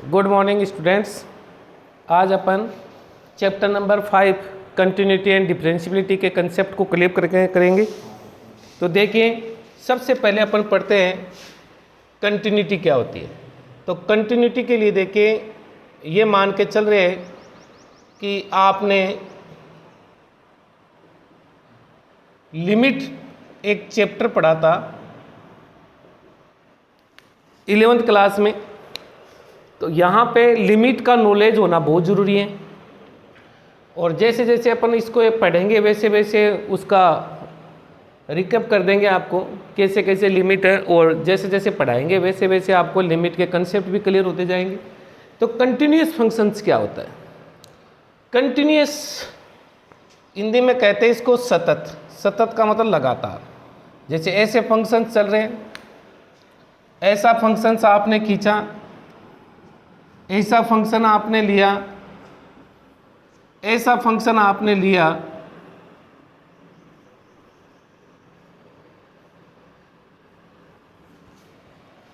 Good morning students. आज अपन chapter number 5 continuity and differentiability के कंसेप्ट को क्लियर करके करेंगे। तो देखिए, सबसे पहले अपन पढ़ते हैं कंटिन्यूटी क्या होती है। तो कंटिन्यूटी के लिए देखिए, ये मान के चल रहे हैं कि आपने लिमिट एक चैप्टर पढ़ा था 11th क्लास में। तो यहाँ पे लिमिट का नॉलेज होना बहुत ज़रूरी है, और जैसे जैसे अपन इसको पढ़ेंगे वैसे वैसे उसका रिकैप कर देंगे आपको कैसे कैसे लिमिट है, और जैसे जैसे पढ़ाएंगे वैसे वैसे आपको लिमिट के कंसेप्ट भी क्लियर होते जाएंगे। तो कंटिन्यूअस फंक्शंस क्या होता है? कंटिन्यूअस हिंदी में कहते हैं इसको सतत। सतत का मतलब लगातार। जैसे ऐसे फंक्शंस चल रहे हैं, ऐसा फंक्शंस आपने खींचा, ऐसा फंक्शन आपने लिया, ऐसा फंक्शन आपने लिया,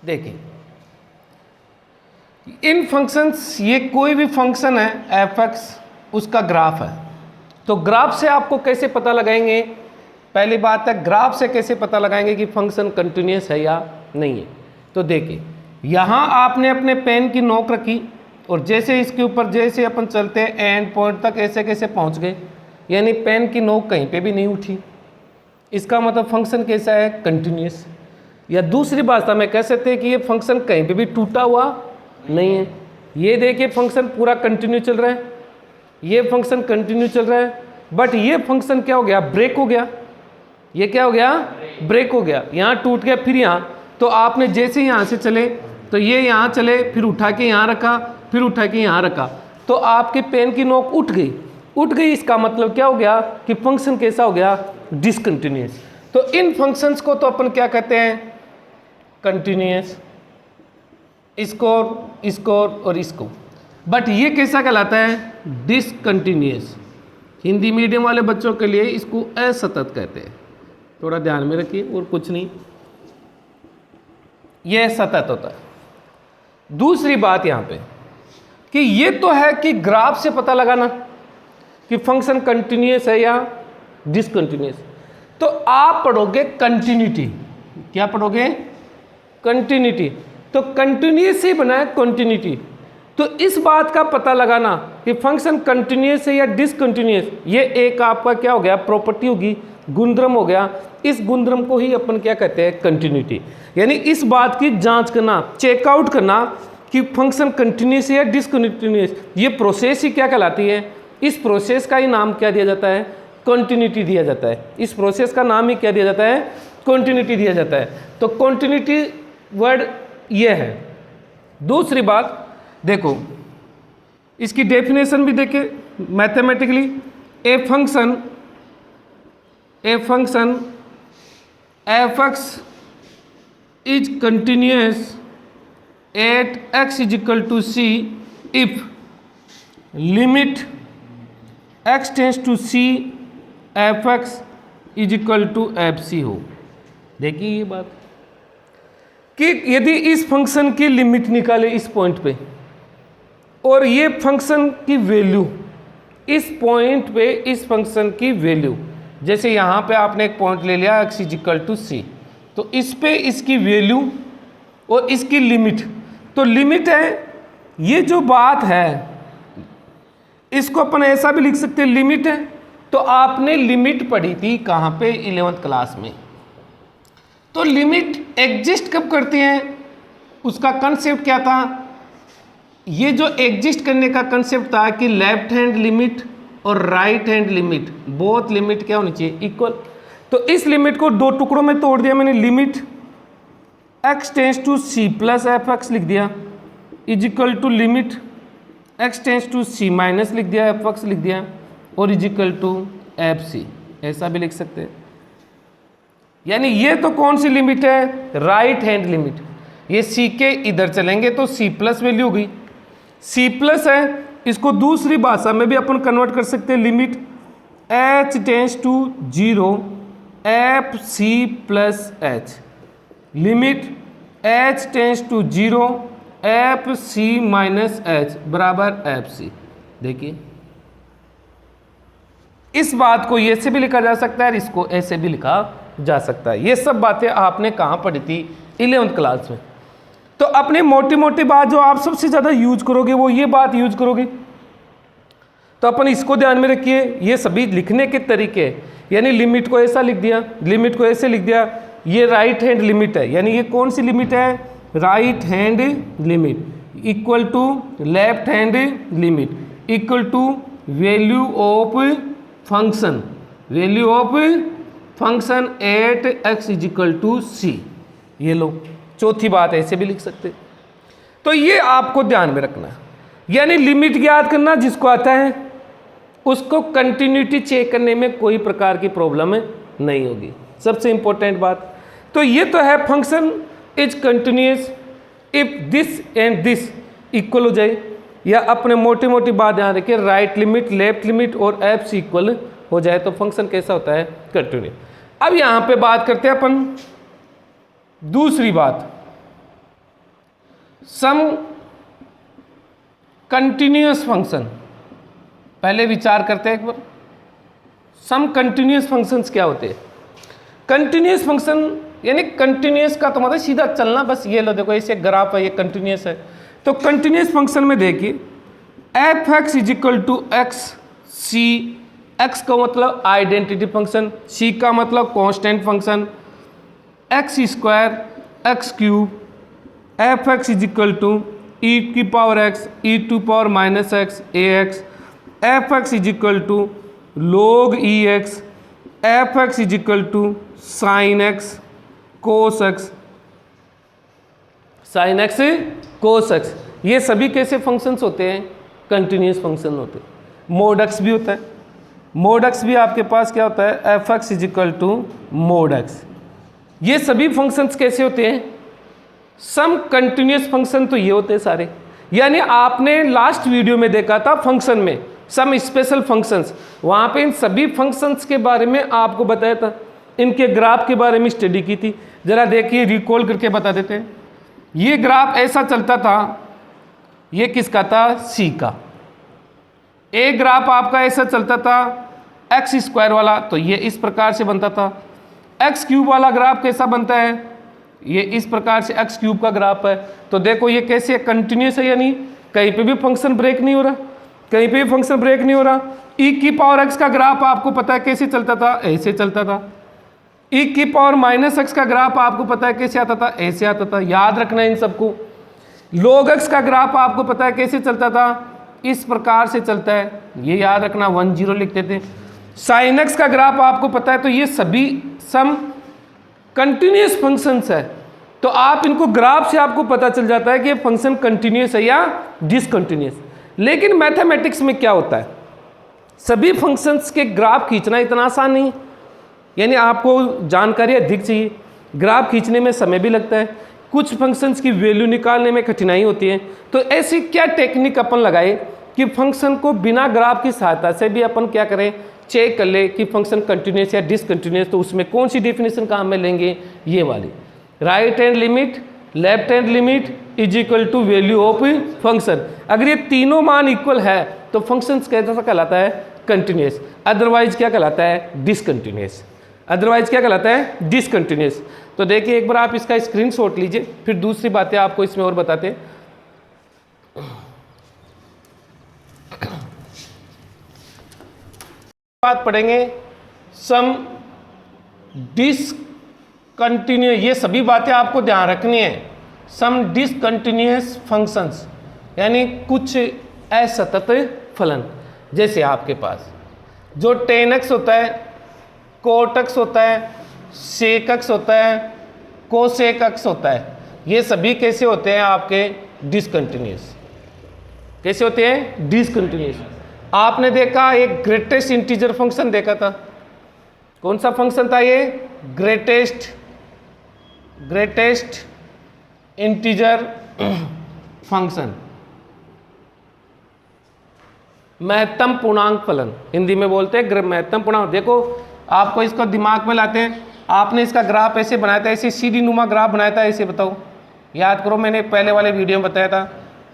देखिए इन फंक्शंस, ये कोई भी फंक्शन है एफ एक्स, उसका ग्राफ है। तो ग्राफ से आपको कैसे पता लगाएंगे? पहली बात है, ग्राफ से कैसे पता लगाएंगे कि फंक्शन कंटिन्यूअस है या नहीं है। तो देखिए, यहाँ आपने अपने पेन की नोक रखी, और जैसे इसके ऊपर जैसे अपन चलते हैं एंड पॉइंट तक ऐसे कैसे पहुँच गए, यानी पेन की नोक कहीं पे भी नहीं उठी। इसका मतलब फंक्शन कैसा है? कंटिन्यूअस। या दूसरी भाषा में कह सकते हैं कि ये फंक्शन कहीं पे भी टूटा हुआ नहीं है। ये देखिए, फंक्शन पूरा कंटिन्यू चल रहा है, ये फंक्शन कंटिन्यू चल रहा है, बट ये फंक्शन क्या हो गया? ब्रेक हो गया। ये क्या हो गया? ब्रेक हो गया। यहाँ टूट गया, फिर यहाँ। तो आपने जैसे यहाँ से चले तो ये यहाँ चले, फिर उठा के यहाँ रखा, फिर उठा के यहाँ रखा, तो आपके पेन की नोक उठ गई। उठ गई, इसका मतलब क्या हो गया कि फंक्शन कैसा हो गया? डिसकंटिन्यूअस। तो इन फंक्शंस को तो अपन क्या कहते हैं? कंटिन्यूअस। इसको और इसको। बट ये कैसा कहलाता है? डिसकंटिन्यूअस। हिंदी मीडियम वाले बच्चों के लिए इसको असतत कहते हैं। थोड़ा ध्यान में रखिए, और कुछ नहीं, यह सतत होता है। दूसरी बात यहाँ पे कि ये तो है कि ग्राफ से पता लगाना कि फंक्शन कंटिन्यूअस है या डिसकंटिन्यूअस। तो आप पढ़ोगे कंटिन्यूटी। क्या पढ़ोगे? कंटिन्यूटी। तो कंटिन्यूअस ही बना है कंटिन्यूटी। तो इस बात का पता लगाना कि फंक्शन कंटिन्यूअस है या डिसकंटिन्यूअस, ये एक आपका क्या हो गया? प्रॉपर्टी होगी, गुणधर्म हो गया। इस गुणधर्म को ही अपन क्या कहते हैं? कंटिन्यूटी। यानी इस बात की जांच करना, चेकआउट करना कि फंक्शन कंटिन्यूअस है या डिसकंटिन्यूअस। ये प्रोसेस ही क्या कहलाती है? इस प्रोसेस का ही नाम क्या दिया जाता है? कंटिन्यूटी दिया जाता है। इस प्रोसेस का नाम ही क्या दिया जाता है? कंटिन्यूटी दिया जाता है। तो कंटिन्यूटी वर्ड ये है। दूसरी बात देखो, इसकी डेफिनेशन भी देखे mathematically. A function f x is continuous at x is equal to c if limit x tends to c f x is equal to f c हो। देखिए ये बात कि यदि इस फंक्शन की लिमिट निकाले इस पॉइंट पे, और ये फंक्शन की वैल्यू इस पॉइंट पे, इस फंक्शन की वैल्यू, जैसे यहाँ पे आपने एक पॉइंट ले लिया एक्स इज इक्वल टू सी, तो इस पे इसकी वैल्यू और इसकी लिमिट, तो लिमिट है। ये जो बात है इसको अपन ऐसा भी लिख सकते हैं, लिमिट है। तो आपने लिमिट पढ़ी थी कहाँ पे? 11th क्लास में। तो लिमिट एग्जिस्ट कब करती है? उसका कंसेप्ट क्या था? ये जो एग्जिस्ट करने का कंसेप्ट था कि लेफ्ट हैंड लिमिट और right hand limit, both limit क्या होनी चाहिए? इक्वल। तो इस लिमिट को दो टुकड़ों में तोड़ दिया मैंने। Limit x tends to C plus F x लिख दिया, is equal to limit x tends to C minus लिख दिया, एफ एक्स लिख दिया, और इज इक्वल टू एफ सी। ऐसा भी लिख सकते हैं। यानी ये तो कौन सी लिमिट है? Right hand limit. ये सी के इधर चलेंगे तो सी प्लस वैल्यू होगी। सी प्लस है, इसको दूसरी भाषा में भी अपन कन्वर्ट कर सकते हैं। Limit h tends to 0 f c plus h. Limit h tends to 0 f c minus h बराबर एफ सी। देखिए इस बात को ऐसे भी लिखा जा सकता है और इसको ऐसे भी लिखा जा सकता है। ये सब बातें आपने कहाँ पढ़ी थी? 11th क्लास में। तो अपनी मोटी मोटी बात जो आप सबसे ज़्यादा यूज करोगे वो ये बात यूज करोगे। तो अपन इसको ध्यान में रखिए, ये सभी लिखने के तरीके, यानी लिमिट को ऐसा लिख दिया, लिमिट को ऐसे लिख दिया, ये राइट हैंड लिमिट है, यानी ये कौन सी लिमिट है? Right hand limit equal to left hand limit equal to value of function, value of function at x is equal to c. ये लो चौथी बात ऐसे भी लिख सकते। तो ये आपको ध्यान में रखना है, यानी लिमिट ज्ञात करना जिसको आता है उसको कंटिन्यूटी चेक करने में कोई प्रकार की प्रॉब्लम नहीं होगी, सबसे इंपॉर्टेंट बात। तो ये तो है function is continuous if this and this equal हो जाए, या अपने मोटी मोटी बात ध्यान रखिए, राइट लिमिट लेफ्ट लिमिट और एफ सी इक्वल हो जाए तो फंक्शन कैसा होता है? कंटिन्यूस। अब यहाँ पे बात करते हैं अपन दूसरी बात, सम कंटिन्यूस फंक्शन। पहले विचार करते हैं एक बार, सम कंटिन्यूस फंक्शंस क्या होते हैं? कंटिन्यूस फंक्शन यानी कंटिन्यूस का तो मतलब सीधा चलना, बस ये लो देखो ऐसे ग्राफ है, ये कंटिन्यूस है। तो कंटिन्यूस फंक्शन में देखिए f x is equal to x c, x का मतलब आइडेंटिटी फंक्शन, सी का मतलब constant function, x square x cube, f x is equal to e की power x e to power minus x a x, f x is equal to log e x, f x is equal to sine x cos x, sine x cos x. ये सभी कैसे functions होते हैं? Continuous function होते हैं। Mode x भी होता है, मोड एक्स भी आपके पास क्या होता है? F x is equal to mod x. ये सभी फंक्शंस कैसे होते हैं? सम कंटिन्यूस फंक्शन तो ये होते हैं सारे, यानी आपने लास्ट वीडियो में देखा था फंक्शन में सम स्पेशल फंक्शंस, वहाँ पे इन सभी फंक्शंस के बारे में आपको बताया था, इनके ग्राफ के बारे में स्टडी की थी। ज़रा देखिए रिकॉल करके बता देते हैं। ये ग्राफ ऐसा चलता था, ये किसका था? सी का। एक ग्राफ आपका ऐसा चलता था एक्स स्क्वायर वाला, तो ये इस प्रकार से बनता था। एक्स क्यूब वाला ग्राफ कैसा बनता है? ये इस प्रकार से एक्स क्यूब का ग्राफ है। तो देखो ये कैसे कंटिन्यूस है, यानी कहीं पे भी फंक्शन ब्रेक नहीं हो रहा, कहीं पे भी फंक्शन ब्रेक नहीं हो रहा। ई की पावर एक्स का ग्राफ आपको पता है कैसे चलता था? ऐसे चलता था। ई की पावर माइनस एक्स का ग्राफ आपको पता है कैसे आता था? ऐसे आता था। याद रखना इन सबको। लॉग एक्स का ग्राफ आपको पता है कैसे चलता था? इस प्रकार से चलता है, ये याद रखना, 1 0 लिखते थे। साइन एक्स का ग्राफ आपको पता है। तो ये सभी सम कंटिन्यूस फंक्शंस है, तो आप इनको ग्राफ से आपको पता चल जाता है कि ये फंक्शन कंटिन्यूस है या डिसकंटिन्यूस। लेकिन मैथमेटिक्स में क्या होता है, सभी फंक्शंस के ग्राफ खींचना इतना आसान नहीं, यानी आपको जानकारी अधिक चाहिए। ग्राफ खींचने में समय भी लगता है, कुछ फंक्शंस की वैल्यू निकालने में कठिनाई होती है। तो ऐसी क्या टेक्निक अपन लगाए कि फंक्शन को बिना ग्राफ की सहायता से भी अपन क्या करें, चेक कर ले कि फंक्शन कंटिन्यूस या डिसकंटिन्यूस। तो उसमें कौन सी डेफिनेशन काम में लेंगे? ये वाली, right hand limit left hand limit is equal to value of function. अगर ये तीनों मान इक्वल है तो फंक्शन कैसा कहलाता है? कंटिन्यूस। अदरवाइज क्या कहलाता है? डिसकंटिन्यूस। अदरवाइज क्या कहलाता है? डिसकंटिन्यूस। तो देखिए एक बार आप इसका स्क्रीनशॉट लीजिए, फिर दूसरी बातें आपको इसमें और बताते हैं। बात पढ़ेंगे सम डिसकंटिन्यूस, ये सभी बातें आपको ध्यान रखनी है। सम डिसकंटिन्यूस फंक्शंस यानी कुछ असतत फलन, जैसे आपके पास जो tan x होता है, cot x होता है, sec x होता है, cosec x होता है, ये सभी कैसे होते हैं आपके? डिसकंटिन्यूस। कैसे होते हैं? डिसकंटिन्यूस। आपने देखा एक ग्रेटेस्ट इंटीजर फंक्शन देखा था, कौन सा फंक्शन था ये? ग्रेटेस्ट इंटीजर फंक्शन, महत्तम पूर्णांक फलन, हिंदी में बोलते हैं महत्तम पूर्णांक। देखो आपको इसको दिमाग में लाते हैं, आपने इसका ग्राफ ऐसे बनाया था, ऐसे सीढ़ी नुमा ग्राफ बनाया था, ऐसे बताओ याद करो मैंने पहले वाले वीडियो में बताया था।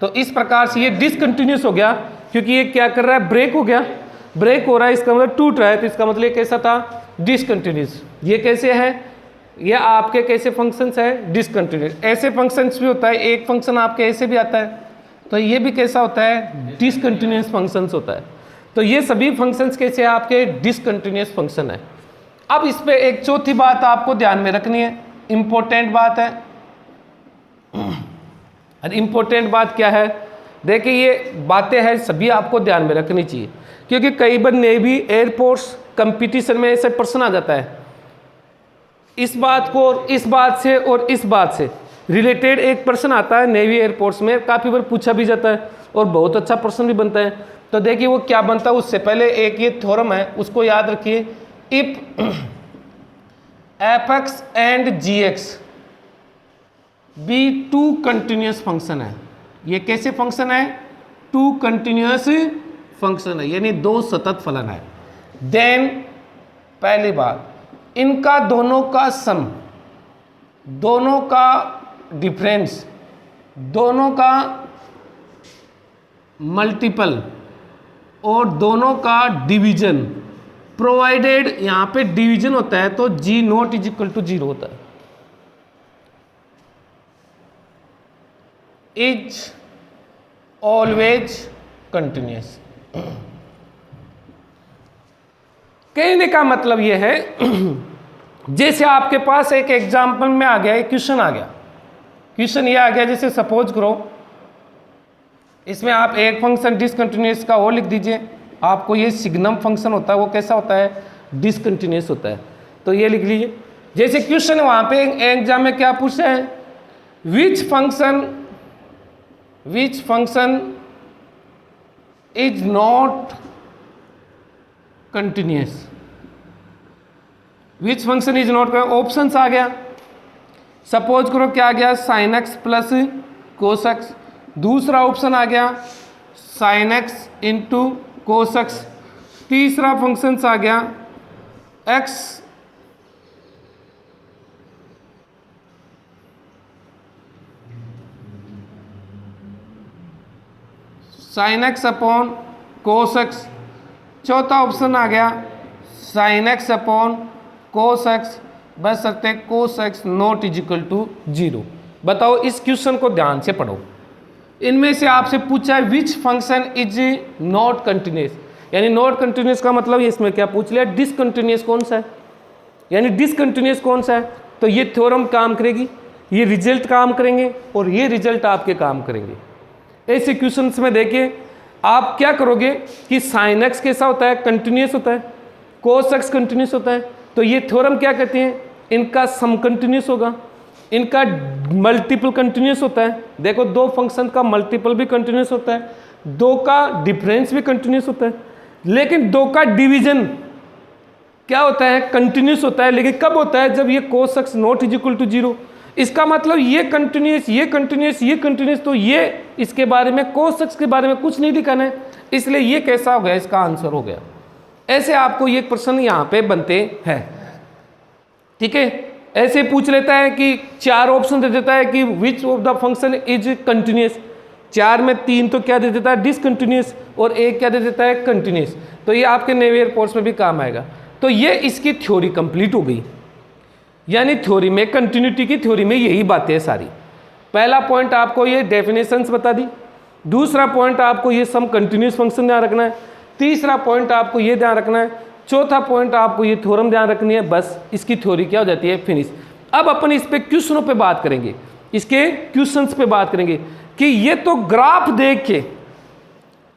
तो इस प्रकार से ये डिसकंटिन्यूस हो गया, क्योंकि ये क्या कर रहा है, ब्रेक हो गया, ब्रेक हो रहा है, इसका मतलब टूट रहा है, तो इसका मतलब ये कैसा था, डिसकंटिन्यूस। ये कैसे है, ये आपके कैसे फंक्शंस है, डिसकंटिन्यूस। ऐसे फंक्शंस भी होता है, एक फंक्शन आपके ऐसे भी आता है, तो ये भी कैसा होता है, डिसकंटिन्यूस फंक्शंस होता है। तो ये सभी फंक्शंस कैसे आपके डिसकंटिन्यूस फंक्शन है। अब इस पे एक चौथी बात आपको ध्यान में रखनी है, इंपॉर्टेंट बात है। और इम्पोर्टेंट बात क्या है, देखिए ये बातें हैं सभी आपको ध्यान में रखनी चाहिए, क्योंकि कई बार नेवी एयरफोर्स कंपटीशन में ऐसे प्रश्न आ जाता है, इस बात को और इस बात से और इस बात से रिलेटेड एक प्रश्न आता है नेवी एयरफोर्स में, काफ़ी बार पूछा भी जाता है और बहुत अच्छा प्रश्न भी बनता है। तो देखिए वो क्या बनता है, उससे पहले एक ये थ्योरम है उसको याद रखिए, if f x and g x be two continuous function है। ये कैसे फंक्शन है, टू कंटिन्यूस फंक्शन है, यानी दो सतत फलन है। देन पहली बात, इनका दोनों का सम, दोनों का डिफरेंस, दोनों का मल्टीपल और दोनों का डिवीजन, प्रोवाइडेड यहां पे डिवीजन होता है तो जी नॉट इज इक्वल टू 0 होता है, इज ऑलवेज कंटिन्यूस। कहने का मतलब यह है जैसे आपके पास एक एग्जाम्पल में आ गया, एक क्वेश्चन आ गया, क्वेश्चन ये आ गया, जैसे सपोज करो इसमें आप एक फंक्शन डिसकंटिन्यूस का और लिख दीजिए, आपको ये सिग्नम फंक्शन होता है वो कैसा होता है, डिसकंटिन्यूस होता है, तो ये लिख लीजिए। जैसे क्वेश्चन वहां पे एग्जाम में क्या पूछे हैं, which function is not continuous, which function is not, options आ गया, सपोज करो क्या आ गया, sine x plus cos x, दूसरा ऑप्शन आ गया sine x into cos x, तीसरा फंक्शन आ गया x sine x upon cos x, चौथा ऑप्शन आ गया sine x upon cos x बच सकते cos x not is equal to 0। बताओ इस क्वेश्चन को ध्यान से पढ़ो, इनमें से आपसे पूछा है विच फंक्शन इज नॉट कंटिन्यूस, यानी नॉट कंटिन्यूस का मतलब इसमें क्या पूछ लिया, डिसकंटिन्यूस कौन सा है, यानी डिसकंटिन्यूस कौन सा है, तो ये थ्योरम काम करेगी, ये रिजल्ट काम करेंगे और ये रिजल्ट आपके काम करेंगे। ऐसे क्वेश्चंस में देखिए आप क्या करोगे कि साइन एक्स कैसा होता है, कंटिन्यूस होता है, कोस एक्स कंटिन्यूस होता है, तो ये थ्योरम क्या कहते हैं, इनका सम कंटिन्यूस होगा, इनका मल्टीपल कंटिन्यूस होता है, देखो दो फंक्शन का मल्टीपल भी कंटिन्यूस होता है, दो का डिफरेंस भी कंटिन्यूस होता है, लेकिन दो का डिवीजन क्या होता है, कंटिन्यूस होता है, लेकिन कब होता है, जब ये cos x not is equal to 0। इसका मतलब ये कंटिन्यूस, ये कंटिन्यूस, ये कंटिन्यूस, तो ये इसके बारे में कोस एक्स के बारे में कुछ नहीं लिखा है, इसलिए ये कैसा हो गया, इसका आंसर हो गया। ऐसे आपको ये प्रश्न यहाँ पे बनते हैं, ठीक है। ऐसे पूछ लेता है कि 4 ऑप्शन दे देता है कि which of the function is continuous, 4 में 3 तो क्या दे देता है, डिसकंटिन्यूस, और 1 क्या दे देता है, कंटिन्यूस। तो ये आपके नेवी एयरफोर्स में भी काम आएगा। तो ये इसकी थ्योरी कंप्लीट हो गई, यानी थ्योरी में, कंटिन्यूटी की थ्योरी में यही बातें हैं सारी। पहला पॉइंट आपको ये डेफिनेशंस बता दी, दूसरा पॉइंट आपको ये सम कंटिन्यूस फंक्शन ध्यान रखना है, तीसरा पॉइंट आपको ये ध्यान रखना है, चौथा पॉइंट आपको ये थ्योरम ध्यान रखनी है, बस इसकी थ्योरी क्या हो जाती है, फिनिश। अब अपन इस पे क्वेश्चनों पे बात करेंगे, इसके क्वेश्चंस पे बात करेंगे कि ये तो ग्राफ देख के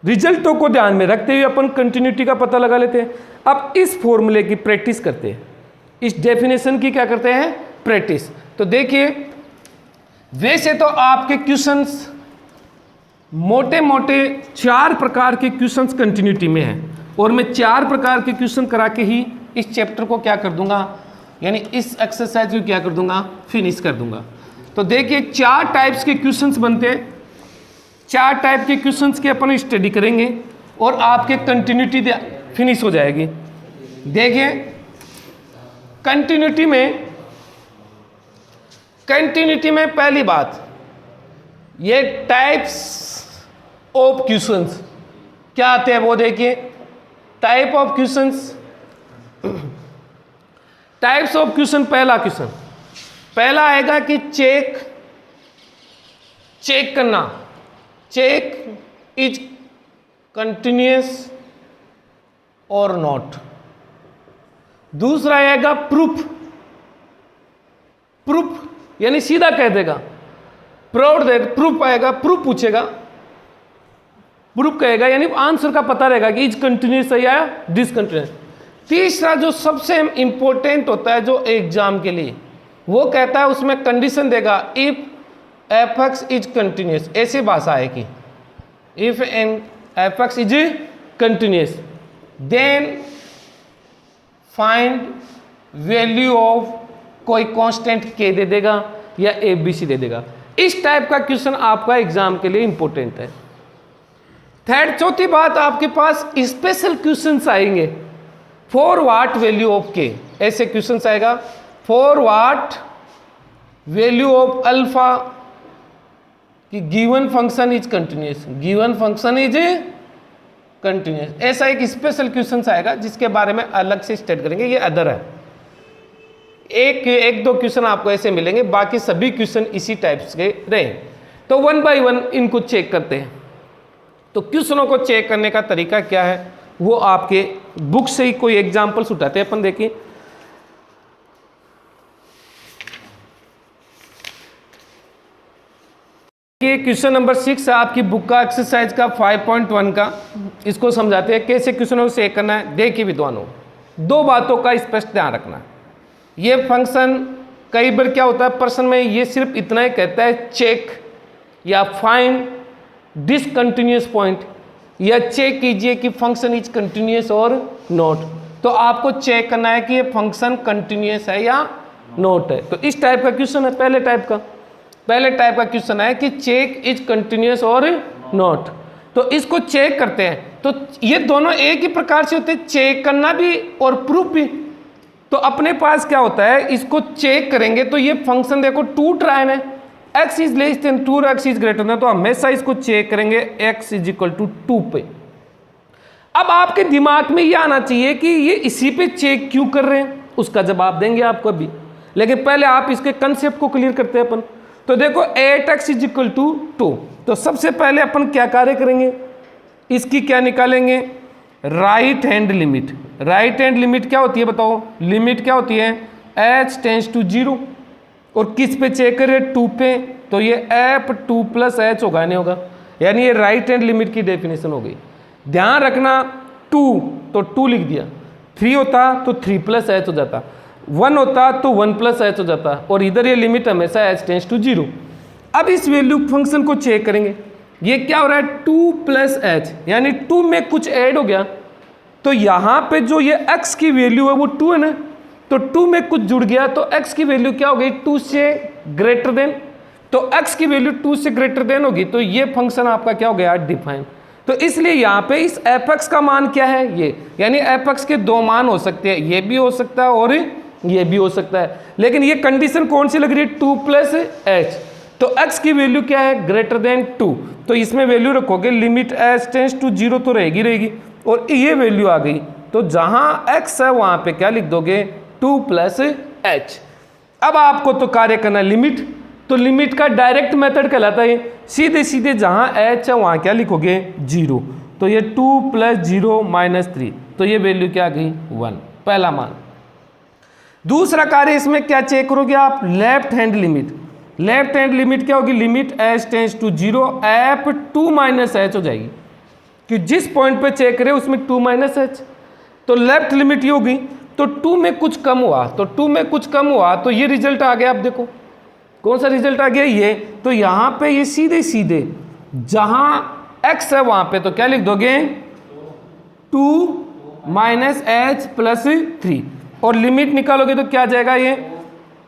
रिजल्टों को ध्यान में रखते हुए अपन कंटिन्यूटी का पता लगा लेते हैं। अब इस फॉर्मूले की प्रैक्टिस करते हैं, इस डेफिनेशन की क्या करते हैं, प्रैक्टिस। तो देखिए वैसे तो आपके क्वेश्चंस मोटे मोटे 4 प्रकार के क्वेश्चंस कंटिन्यूटी में हैं, और मैं 4 प्रकार के क्वेश्चन करा के ही इस चैप्टर को क्या कर दूंगा, यानी इस एक्सरसाइज को क्या कर दूंगा, फिनिश कर दूंगा। तो देखिए 4 टाइप्स के क्वेश्चंस बनते हैं, 4 टाइप के क्वेश्चंस की अपन स्टडी करेंगे और आपके कंटिन्यूटी फिनिश हो जाएगी। देखिए कंटिन्यूटी में पहली बात ये टाइप्स ऑफ क्वेश्चंस क्या आते हैं वो देखिए। Type of questions, types of question, पहला क्वेश्चन पहला आएगा कि चेक करना, चेक इज कंटिन्यूअस और नॉट। दूसरा आएगा प्रूफ, प्रूफ यानी सीधा कह देगा, प्रूफ आएगा, प्रूफ पूछेगा, प्रूफ कहेगा यानी आंसर का पता रहेगा कि इज कंटिन्यूअस है या डिसकंटिन्यूअस। तीसरा जो सबसे इंपॉर्टेंट होता है जो एग्जाम के लिए, वो कहता है उसमें कंडीशन देगा if f x is continuous, ऐसी भाषा है कि if an f x is continuous then find value of कोई कांस्टेंट के दे देगा या ए बी सी दे देगा। इस टाइप का क्वेश्चन आपका एग्जाम के लिए इंपॉर्टेंट है। थर्ड, चौथी बात, आपके पास स्पेशल क्वेश्चंस आएंगे। For what value of k, ऐसे क्वेश्चंस आएगा। For what value of alpha कि given function is continuous, given function is continuous, ऐसा एक स्पेशल क्वेश्चन आएगा जिसके बारे में अलग से स्टडी करेंगे, ये अदर है। एक दो क्वेश्चन आपको ऐसे मिलेंगे, बाकी सभी क्वेश्चन इसी टाइप्स के रहे। तो वन बाय वन इनको चेक करते हैं। तो क्वेश्चनों को चेक करने का तरीका क्या है वो आपके बुक से ही कोई एग्जांपल्स उठाते हैं अपन। देखिए ये क्वेश्चन नंबर 6 है आपकी बुक का, एक्सरसाइज का 5.1 का। इसको समझाते हैं कैसे क्वेश्चनों को चेक करना है। देखिए विद्वानों, दो बातों का स्पष्ट ध्यान रखना है। ये फंक्शन कई बार क्या होता है प्रश्न में, ये सिर्फ इतना ही कहता है चेक या फाइंड डिसकंटिन्यूअस पॉइंट, या चेक कीजिए कि फंक्शन इज कंटिन्यूअस और नॉट। तो आपको चेक करना है कि ये फंक्शन कंटिन्यूअस है या नॉट है। तो इस टाइप का क्वेश्चन है पहले टाइप का क्वेश्चन है कि चेक इज कंटिन्यूअस और नॉट। तो इसको चेक करते हैं। तो ये दोनों एक ही प्रकार से होते हैं, चेक करना भी और प्रूफ भी। तो अपने पास क्या होता है, इसको चेक करेंगे तो ये फंक्शन देखो टूट रहा है ना, x इज लेस देन 2 और x इज ग्रेटर देन, तो हमेशा इसको चेक करेंगे x इज इक्वल टू 2 पे। अब आपके दिमाग में ये आना चाहिए कि ये इसी पे चेक क्यों कर रहे हैं, उसका जवाब देंगे आपको अभी, लेकिन पहले आप इसके कंसेप्ट को क्लियर करते हैं अपन। तो देखो 8x इज इक्वल टू 2, तो सबसे पहले अपन क्या कार्य करेंगे, इसकी क्या निकालेंगे, right hand limit. Right hand limit क्या होती है बताओ, लिमिट क्या होती है, h टेंस टू 0, और किस पे चेक करें, 2 पे, तो ये एफ 2 प्लस एच होगा नहीं होगा, यानी ये राइट हैंड लिमिट की डेफिनेशन हो गई। ध्यान रखना 2 तो 2 लिख दिया, 3 होता तो 3 प्लस एच हो जाता, 1 होता तो 1 प्लस एच हो जाता, और इधर ये लिमिट हमेशा एच टेंस टू 0। अब इस वैल्यू फंक्शन को चेक करेंगे, ये क्या हो रहा है 2 प्लस एच, यानी 2 में कुछ ऐड हो गया, तो यहाँ पे जो ये x की वैल्यू है वो 2 है ना, तो 2 में कुछ जुड़ गया तो x की वैल्यू क्या हो गई, 2 से ग्रेटर देन, तो x की वैल्यू 2 से ग्रेटर देन होगी, तो ये फंक्शन आपका क्या हो गया, डिफाइन। तो इसलिए यहाँ पे इस f(x) का मान क्या है, ये, यानी f(x) के दो मान हो सकते हैं, ये भी हो सकता है और ये भी हो सकता है, लेकिन ये कंडीशन कौन सी लग रही है, 2 प्लस एच, तो x की वैल्यू क्या है, ग्रेटर देन 2, तो इसमें वैल्यू रखोगे, लिमिट h टेंस टू 0 तो रहेगी, और ये वैल्यू आ गई, तो जहाँ x है वहाँ पे क्या लिख दोगे, 2 प्लस एच। अब आपको तो कार्य करना लिमिट, तो लिमिट का डायरेक्ट मेथड कहलाता है, सीधे सीधे जहाँ h है वहाँ क्या लिखोगे, 0, तो ये 2 प्लस 0 माइनस 3, तो ये वैल्यू क्या आ गई, 1, पहला मान। दूसरा कार्य इसमें क्या चेक करोगे आप, left hand limit. Left hand limit क्या होगी, limit h tends to 0 f 2 minus h हो जाएगी, कि जिस पॉइंट पे चेक करें उसमें 2 माइनस एच, तो लेफ्ट लिमिट ये होगी, तो 2 में कुछ कम हुआ, तो 2 में कुछ कम हुआ तो ये रिजल्ट आ गया। आप देखो कौन सा रिजल्ट आ गया, ये, तो यहाँ पे ये सीधे सीधे जहाँ x है वहाँ पे तो क्या लिख दोगे, 2 माइनस एच प्लस 3, और लिमिट निकालोगे तो क्या जाएगा, ये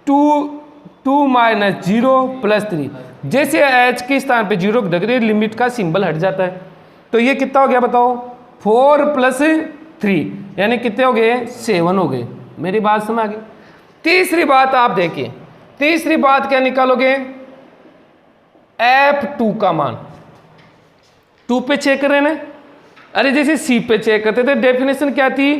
2 माइनस 0 प्लस 3, जैसे h के स्थान पे 0 रख दे लिमिट का सिंबल हट जाता है, तो ये कितना हो गया बताओ, 4 प्लस 3, यानी कितने हो गए, 7 हो गए। मेरी बात समझ आ गई। तीसरी बात आप देखिए, तीसरी बात क्या निकालोगे, F2 का मान 2 पे चेक कर रहे हैं ना। अरे जैसे C पे चेक करते थे, डेफिनेशन क्या थी,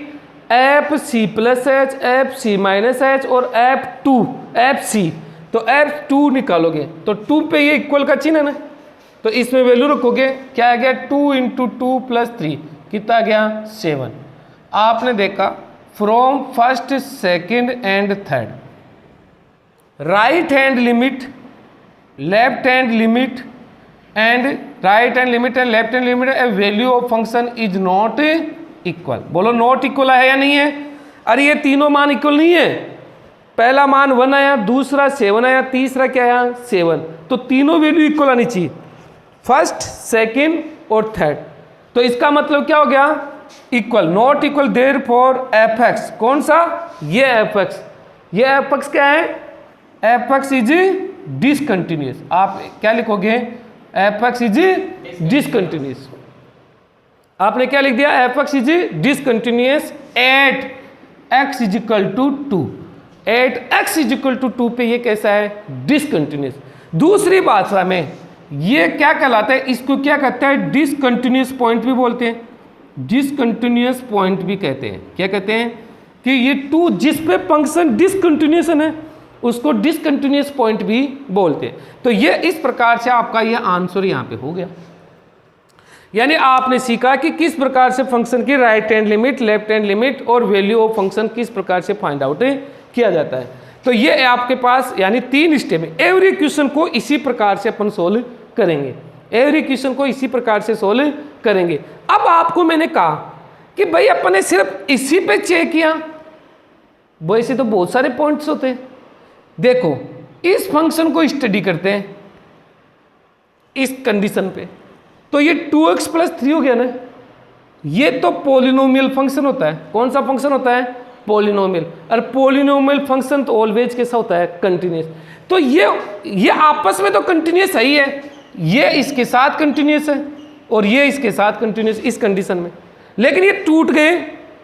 FC plus H, FC minus h और F2 FC। तो F2 निकालोगे तो 2 पे ये इक्वल का चिन्ह है ना, तो इसमें वैल्यू रखोगे, क्या आ गया 2 इंटू 2 प्लस 3 कितना आ गया 7। आपने देखा from first second and third, right hand limit, left hand limit and right hand limit and left hand limit, A value of function is not equal. बोलो नॉट इक्वल है या नहीं है? अरे ये तीनों मान इक्वल नहीं है, पहला मान 1 आया, दूसरा 7 आया, तीसरा क्या आया 7, तो तीनों वैल्यू इक्वल आनी चाहिए, फर्स्ट सेकंड और थर्ड। तो इसका मतलब क्या हो गया, equal, not equal, therefore f x, कौन सा, ये एफ एक्स, ये एफ एक्स क्या है, एफ एक्स इज डिसकंटिन्यूअस। आप क्या लिखोगे, एफ एक्स इज डिसकंटिन्यूअस। आपने क्या लिख दिया, f x is discontinuous at x is equal to 2, at x is equal to 2 पे ये कैसा है, डिसकंटिन्यूअस। दूसरी बात में ये क्या कहलाता है, इसको क्या कहते हैं, डिसकंटिन्यूअस पॉइंट भी बोलते हैं, डिसकंटिन्यूअस पॉइंट भी कहते हैं। क्या कहते हैं कि ये 2 जिस पे फंक्शन डिसकंटिन्यूएशन है उसको डिसकंटिन्यूअस पॉइंट भी बोलते हैं। तो ये इस प्रकार से आपका ये आंसर यहाँ पे हो गया। यानी आपने सीखा कि किस प्रकार से फंक्शन की right hand limit, left hand limit और वैल्यू ऑफ फंक्शन किस प्रकार से फाइंड आउट किया जाता है। तो ये आपके पास यानी 3 स्टेप है। एवरी क्वेश्चन को इसी प्रकार से अपन सोल्व करेंगे, एवरी क्वेश्चन को इसी प्रकार से सोल्व करेंगे। अब आपको मैंने कहा कि भाई अपन ने सिर्फ इसी पे चेक किया, वैसे तो बहुत सारे पॉइंट्स होते हैं। देखो इस फंक्शन को स्टडी करते हैं इस कंडीशन पे, तो ये 2x प्लस 3 हो गया ना, ये तो पॉलिनोमियल फंक्शन होता है। कौन सा फंक्शन होता है, पॉलिनोमियल। और पॉलिनोमियल फंक्शन तो ऑलवेज कैसा होता है, कंटिन्यूअस। तो ये आपस में तो कंटिन्यूअस ही है, ये इसके साथ कंटिन्यूअस है और ये इसके साथ कंटिन्यूअस इस कंडीशन में। लेकिन ये टूट गए,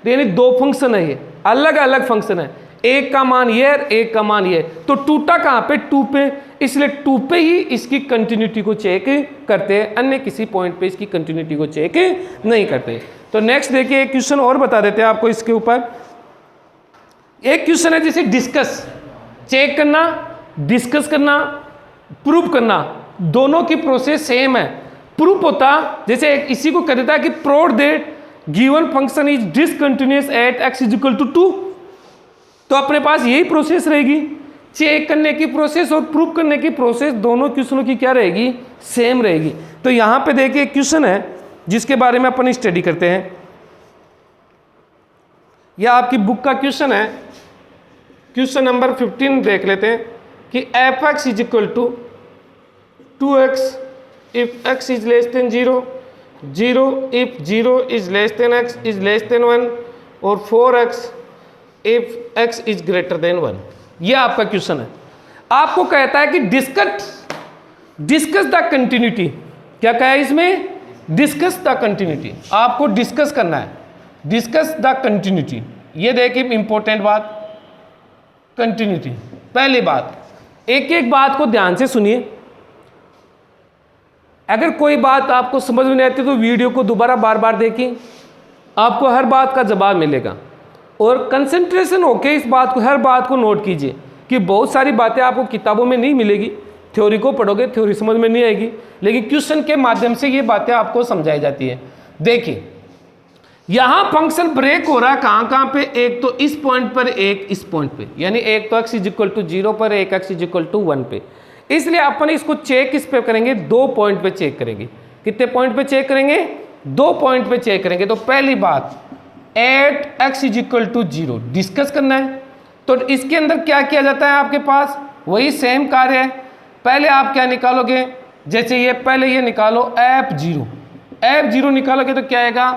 यानी 2 फंक्शन है, ये अलग अलग फंक्शन है, एक का मान ये है, एक का मान ये। तो टूटा कहाँ पे, 2 पे, इसलिए 2 पे ही इसकी कंटिन्यूटी को चेक करते हैं, अन्य किसी पॉइंट पे इसकी कंटिन्यूटी को चेक नहीं करते। तो नेक्स्ट देखिए एक क्वेश्चन और बता देते हैं आपको इसके ऊपर। एक क्वेश्चन है जैसे डिस्कस, चेक करना, डिस्कस करना, प्रूव करना, दोनों की प्रोसेस सेम है। प्रूफ होता जैसे इसी को कह देता है कि prove that given function is discontinuous at x is equal to 2, तो अपने पास यही प्रोसेस रहेगी, चेक करने की प्रोसेस और प्रूफ करने की प्रोसेस दोनों क्वेश्चनों की क्या रहेगी, सेम रहेगी। तो यहाँ पे देखिए एक क्वेश्चन है जिसके बारे में अपन स्टडी करते हैं। यह आपकी बुक का क्वेश्चन है, क्वेश्चन नंबर 15 देख लेते हैं कि f x is equal to 2x if x is less than 0, 0 if 0 is less than x is less than 1 और 4x if x is greater than 1। ये आपका क्वेश्चन है। आपको कहता है कि डिस्कस द कंटिन्यूटी। क्या कहा है इसमें, डिस्कस द कंटिन्यूटी। आपको डिस्कस करना है, डिस्कस द कंटिन्यूटी। ये देखिए इंपॉर्टेंट बात, कंटिन्यूटी। पहली बात, एक एक बात को ध्यान से सुनिए। अगर कोई बात आपको समझ में नहीं आती तो वीडियो को दोबारा बार बार देखिए, आपको हर बात का जवाब मिलेगा। और कंसंट्रेशन होके इस बात को, हर बात को नोट कीजिए कि बहुत सारी बातें आपको किताबों में नहीं मिलेगी। थ्योरी को पढ़ोगे, थ्योरी समझ में नहीं आएगी, लेकिन क्वेश्चन के माध्यम से ये बातें आपको समझाई जाती है। देखिए यहाँ फंक्शन ब्रेक हो रहा है कहाँ कहाँ पे, एक तो इस पॉइंट पर, एक इस पॉइंट पे, यानी एक तो x इज इक्वल टू 0 पर, एक x इज इक्वल टू 1 पे। इसलिए अपन इसको चेक किस पे करेंगे, 2 पॉइंट पे चेक करेंगे। कितने पॉइंट पे चेक करेंगे, 2 पॉइंट पे चेक करेंगे। तो पहली बात, at x is equal to 0 discuss करना है। तो इसके अंदर क्या किया जाता है, आपके पास वही सेम कार्य है। पहले आप क्या निकालोगे, जैसे ये पहले ये निकालो f0 निकालोगे तो क्या आएगा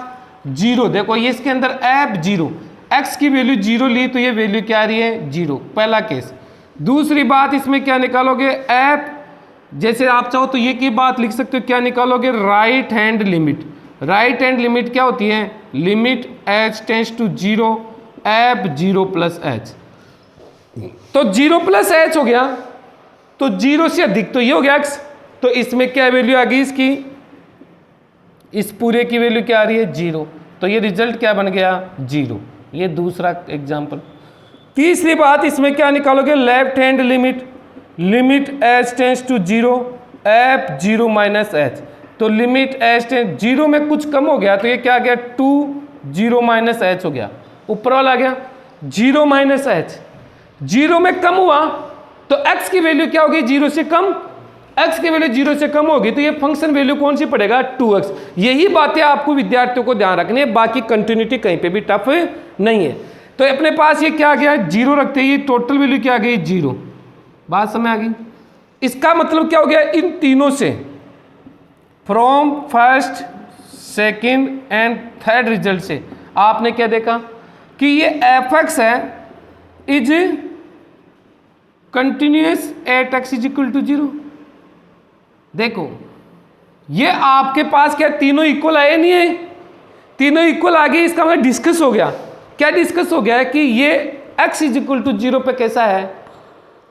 0। देखो ये इसके अंदर f0, x की वैल्यू 0 ली तो ये वैल्यू क्या आ रही है 0, पहला केस। दूसरी बात इसमें क्या निकालोगे, f, जैसे आप चाहो तो ये की बात लिख सकते हो, क्या निकालोगे, right hand limit. Right hand limit क्या होती है, limit h tends to 0 f0 plus h। तो 0 प्लस h हो गया, तो 0 से अधिक तो ये हो गया x, तो इसमें क्या वैल्यू आ गई इसकी, इस पूरे की वैल्यू क्या आ रही है 0, तो ये रिजल्ट क्या बन गया 0। ये दूसरा एग्जाम्पल। तीसरी बात इसमें क्या निकालोगे, left hand limit, limit h tends to 0 f 0 minus h, तो लिमिट एच टेंस 0 में कुछ कम हो गया तो ये क्या आ गया 2 0 माइनस एच हो गया, ऊपर वाला आ गया 0 माइनस एच, 0 में कम हुआ तो x की वैल्यू क्या होगी 0 से कम, x की वैल्यू 0 से कम होगी तो ये फंक्शन वैल्यू कौन सी पड़ेगा 2x। यही बातें आपको विद्यार्थियों को ध्यान रखनी है, बाकी कंटिन्यूटी कहीं पे भी टफ नहीं है। तो अपने पास ये क्या आ गया 0 रखते ही टोटल वैल्यू क्या आ गई 0, बात समझ आ गई। इसका मतलब क्या हो गया, इन तीनों से from first second and third result से आपने क्या देखा कि ये fx है is continuous at x is equal to 0। देखो ये आपके पास क्या तीनों इक्वल आए नहीं है, तीनों इक्वल आ गए, इसका मतलब डिस्कस हो गया। क्या डिस्कस हो गया है कि ये x इज इक्वल टू 0 पे कैसा है,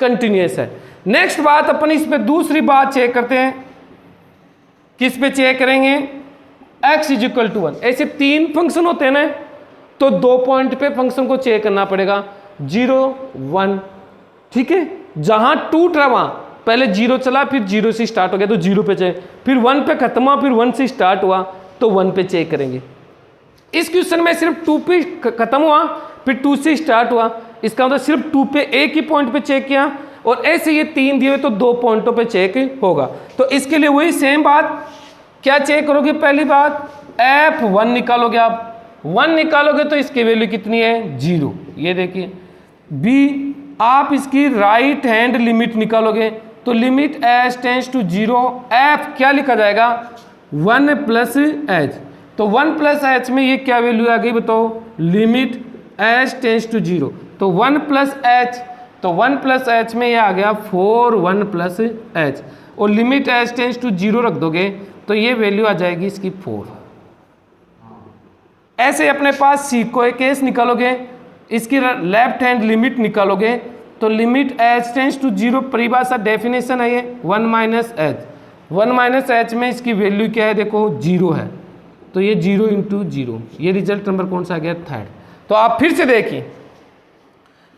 कंटिन्यूअस है। नेक्स्ट बात अपन इस पे दूसरी बात चेक करते हैं, किस पे चेक करेंगे, x इज इक्वल टू 1। ऐसे 3 फंक्शन होते हैं ना, तो 2 पॉइंट पे फंक्शन को चेक करना पड़ेगा 0 1, ठीक है। जहां टूट रहा वहां पहले 0 चला, फिर 0 से स्टार्ट हो गया तो 0 पे चेक, फिर 1 पे खत्म हुआ, फिर 1 से स्टार्ट हुआ तो 1 पे चेक करेंगे। इस क्वेश्चन में सिर्फ 2 पे खत्म हुआ, फिर 2 से स्टार्ट हुआ, इसका मतलब सिर्फ 2 पे एक ही पॉइंट पे चेक किया, और ऐसे ये 3 दिए हुए तो 2 पॉइंटों पे चेक होगा। तो इसके लिए वही सेम बात, क्या चेक करोगे, पहली बात f1 निकालोगे, आप 1 निकालोगे तो इसकी वैल्यू कितनी है 0, ये देखिए। b आप इसकी राइट हैंड लिमिट निकालोगे तो limit h tends to 0 f क्या लिखा जाएगा 1 प्लस h, तो 1 प्लस h में ये क्या वैल्यू आ गई बताओ, लिमिट h टेंस टू 0, तो 1 प्लस h, तो 1 प्लस h में ये आ गया 4 1 प्लस h, और लिमिट h टेंस टू 0 रख दोगे तो ये वैल्यू आ जाएगी इसकी 4। ऐसे अपने पास c को एक केस निकालोगे, इसकी लेफ्ट हैंड लिमिट निकालोगे तो लिमिट h टेंस टू 0 परिभाषा डेफिनेशन है ये 1 माइनस एच, 1 माइनस एच में इसकी वैल्यू क्या है देखो 0 है, तो ये 0 इंटू 0, ये रिजल्ट नंबर कौन सा आ गया 3rd। तो आप फिर से देखिए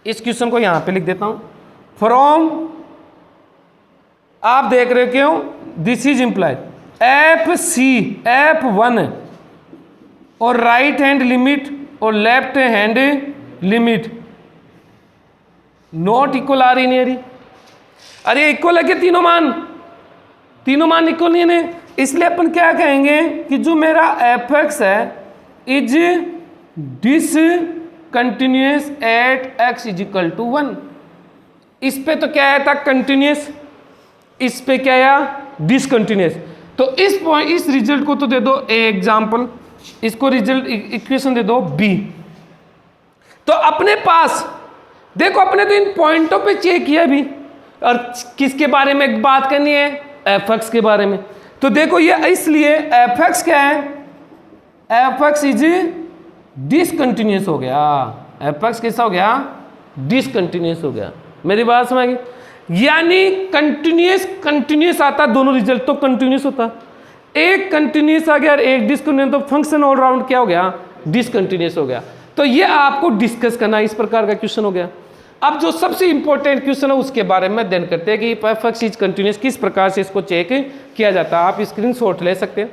इस क्वेश्चन को यहाँ पे लिख देता हूँ, फ्रॉम आप देख रहे हो क्यों, दिस इज इम्प्लाइड f1 और राइट हैंड लिमिट और left hand limit not equal आ रही नहीं आ रही, अरे इक्वल है क्या, तीनों मान इक्वल नहीं है, इसलिए अपन क्या कहेंगे कि जो मेरा fx है is discontinuous at x is equal to 1। इस पे तो क्या आया था कंटिन्यूअस, इस पे क्या आया डिसकंटिन्यूअस, तो इस पॉइंट इस रिजल्ट को तो दे दो ए एग्जाम्पल, इसको रिजल्ट इक्वेशन दे दो बी। तो अपने पास देखो अपने तो इन पॉइंटों पे चेक किया अभी, और किसके बारे में बात करनी है fx के बारे में, तो देखो ये इसलिए fx क्या है, fx इज डिसकंटिन्यूअस हो गया, fx कैसा हो गया डिसकंटिन्यूअस हो गया, मेरी बात समझ गई। यानी कंटिन्यूअस आता दोनों रिजल्ट तो कंटिन्यूअस होता, एक कंटिन्यूअस आ गया और एक डिसकंटिन्यूअस, तो फंक्शन ऑल राउंड क्या हो गया डिसकंटिन्यूअस हो गया। तो ये आपको डिस्कस करना इस प्रकार का क्वेश्चन हो गया। अब जो सबसे इंपॉर्टेंट क्वेश्चन है उसके बारे में अध्ययन करते हैं कि fx इज कंटिन्यूअस किस प्रकार से इसको चेक किया जाता है। आप स्क्रीनशॉट ले सकते हैं,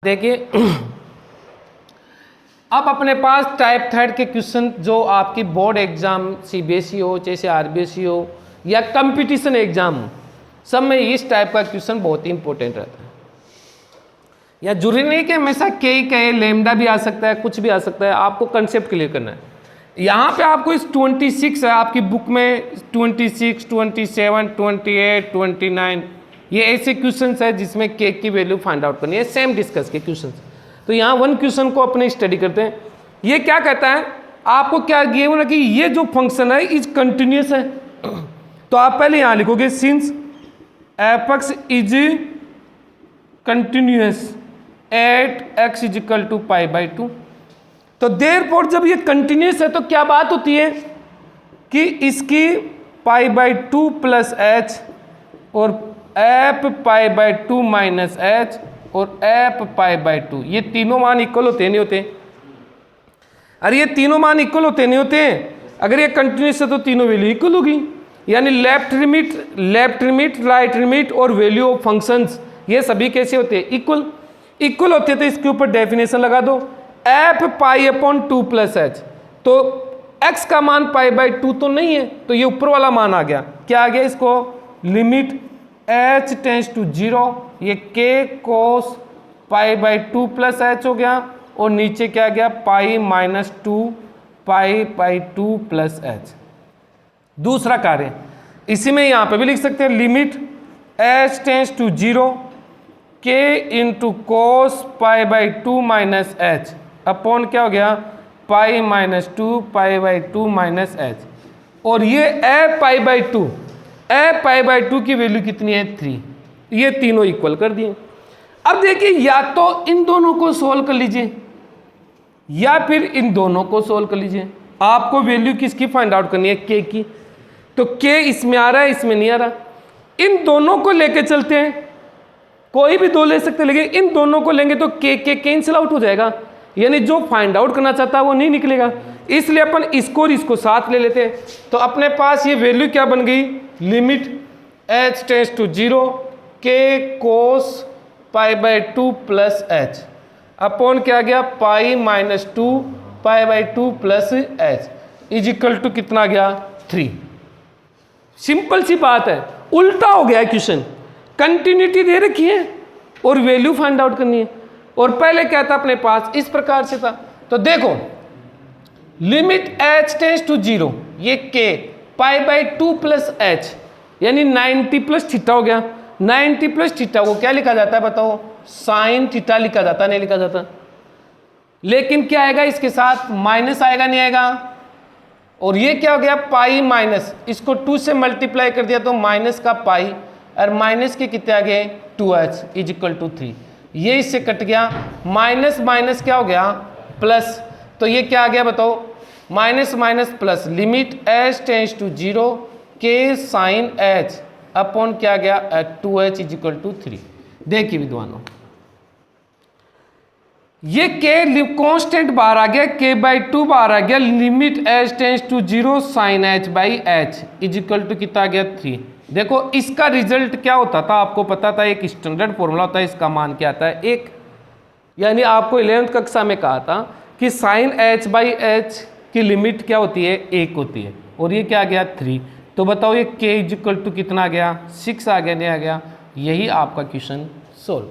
देखिए अब अपने पास टाइप 3 के क्वेश्चन जो आपकी बोर्ड एग्जाम सीबीएसई हो चाहे आरबीएसई हो या कंपटीशन एग्जाम हो, सब में इस टाइप का क्वेश्चन बहुत ही इंपॉर्टेंट रहता है। या जरूरी नहीं कि हमेशा के लेमडा भी आ सकता है, कुछ भी आ सकता है, आपको कंसेप्ट क्लियर करना है। यहाँ पे आपको इस 26 है आपकी बुक में 26, 27, 28, 29 ये ऐसे क्वेश्चंस है जिसमें के की वैल्यू फाइंड आउट करनी है, सेम डिस्कस के क्वेश्चंस। तो यहाँ 1 क्वेश्चन को अपने स्टडी करते हैं। ये क्या कहता है, आपको क्या गिवन है कि ये जो फंक्शन है इज कंटिन्यूअस है, तो आप पहले यहाँ लिखोगे since fx is continuous at x is equal to π/2। तो देयरफॉर जब ये कंटिन्यूअस है तो क्या बात होती है कि इसकी पाई बाई 2 प्लस एच और F pi by 2 minus h और एफ पाई बाई 2, ये तीनों मान इक्वल होते नहीं होते? अरे ये तीनों मान इक्वल होते नहीं होते? अगर ये कंटिन्यूस है तो तीनों वैल्यू इक्वल होगी, यानी लेफ्ट लिमिट राइट लिमिट और वैल्यू ऑफ फंक्शंस ये सभी कैसे होते हैं? इक्वल होते हैं। तो इसके ऊपर डेफिनेशन लगा दो, F pi upon 2 plus H, तो x का मान पाई बाई 2 तो नहीं है, तो ये ऊपर वाला मान आ गया, क्या आ गया? इसको लिमिट h टेंस टू 0, ये k cos pi by 2 plus H हो गया, और नीचे क्या गया? Pi minus 2 pi by 2 plus H. दूसरा कार्य इसी में यहाँ पे भी लिख सकते हैं, limit h tends to 0 k into cos pi by 2 minus h upon क्या हो गया? Pi minus 2 pi by 2 minus h, और ये ए पाई बाई 2 की वैल्यू कितनी है? 3। ये तीनों इक्वल कर दिए। अब देखिए, या तो इन दोनों को सोल्व कर लीजिए या फिर इन दोनों को सोल्व कर लीजिए। आपको वैल्यू किसकी फाइंड आउट करनी है? के की। तो के इसमें आ रहा है, इसमें नहीं आ रहा। इन दोनों को लेके चलते हैं, कोई भी दो ले सकते, लेकिन इन दोनों को लेंगे तो के कैंसिल आउट हो जाएगा, यानी जो फाइंड आउट करना चाहता है वो नहीं निकलेगा। इसलिए अपन इसको और इसको साथ ले लेते हैं। तो अपने पास ये वैल्यू क्या बन गई? Limit h tends to 0 k cos pi by 2 plus h upon क्या गया? Pi minus 2 pi by 2 plus h is equal to कितना गया? 3। सिंपल सी बात है, उल्टा हो गया क्वेश्चन। कंटिन्यूटी दे रखी है और वैल्यू फाइंड आउट करनी है, और पहले क्या था अपने पास? इस प्रकार से था। तो देखो, लिमिट h टेंस टू 0, ये k pi by 2 plus H यानी 90 प्लस थीटा हो गया। 90 प्लस थीटा को क्या लिखा जाता है बताओ? साइन थीटा लिखा जाता, नहीं लिखा जाता। लेकिन क्या आएगा इसके साथ? माइनस आएगा, नहीं आएगा? और ये क्या हो गया? पाई माइनस, इसको 2 से मल्टीप्लाई कर दिया तो माइनस का पाई, और माइनस के कितने आ गए? 2h is equal to 3। ये इससे कट गया, माइनस माइनस क्या हो गया? प्लस। तो ये क्या आ गया बताओ? Minus minus plus, limit h tends to 0 k sine h upon क्या गया? 2h is equal to 3। देखिए विद्वानों, ये k कांस्टेंट बाहर आ गया, k बाई 2 बाहर आ गया, limit h tends to 0 sine h by h is equal to कितना आ गया? 3। देखो इसका रिजल्ट क्या होता था आपको पता था? एक स्टैंडर्ड फॉर्मूला होता है, इसका मान क्या आता है? 1। यानी आपको 11वीं कक्षा में कहा था कि साइन h बाई h की लिमिट क्या होती है? 1 होती है, और ये क्या आ गया? 3। तो बताओ ये k इज इक्वल टू कितना आ गया? 6 आ गया, नहीं आ गया? यही आपका क्वेश्चन सोल्व।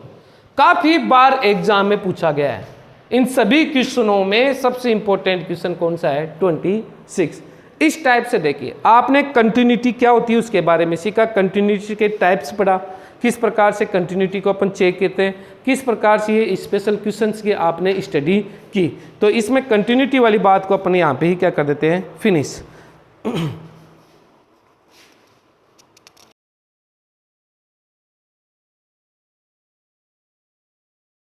काफ़ी बार एग्जाम में पूछा गया है। इन सभी क्वेश्चनों में सबसे इंपॉर्टेंट क्वेश्चन कौन सा है? 26। इस टाइप से देखिए, आपने कंटिन्यूटी क्या होती है उसके बारे में सीखा, कंटिन्यूटी के टाइप्स पढ़ा, किस प्रकार से कंटिन्यूटी को अपन चेक करते हैं, किस प्रकार से ये स्पेशल क्वेश्चंस की आपने स्टडी की। तो इसमें कंटिन्यूटी वाली बात को अपन यहाँ पे ही क्या कर देते हैं? फिनिश।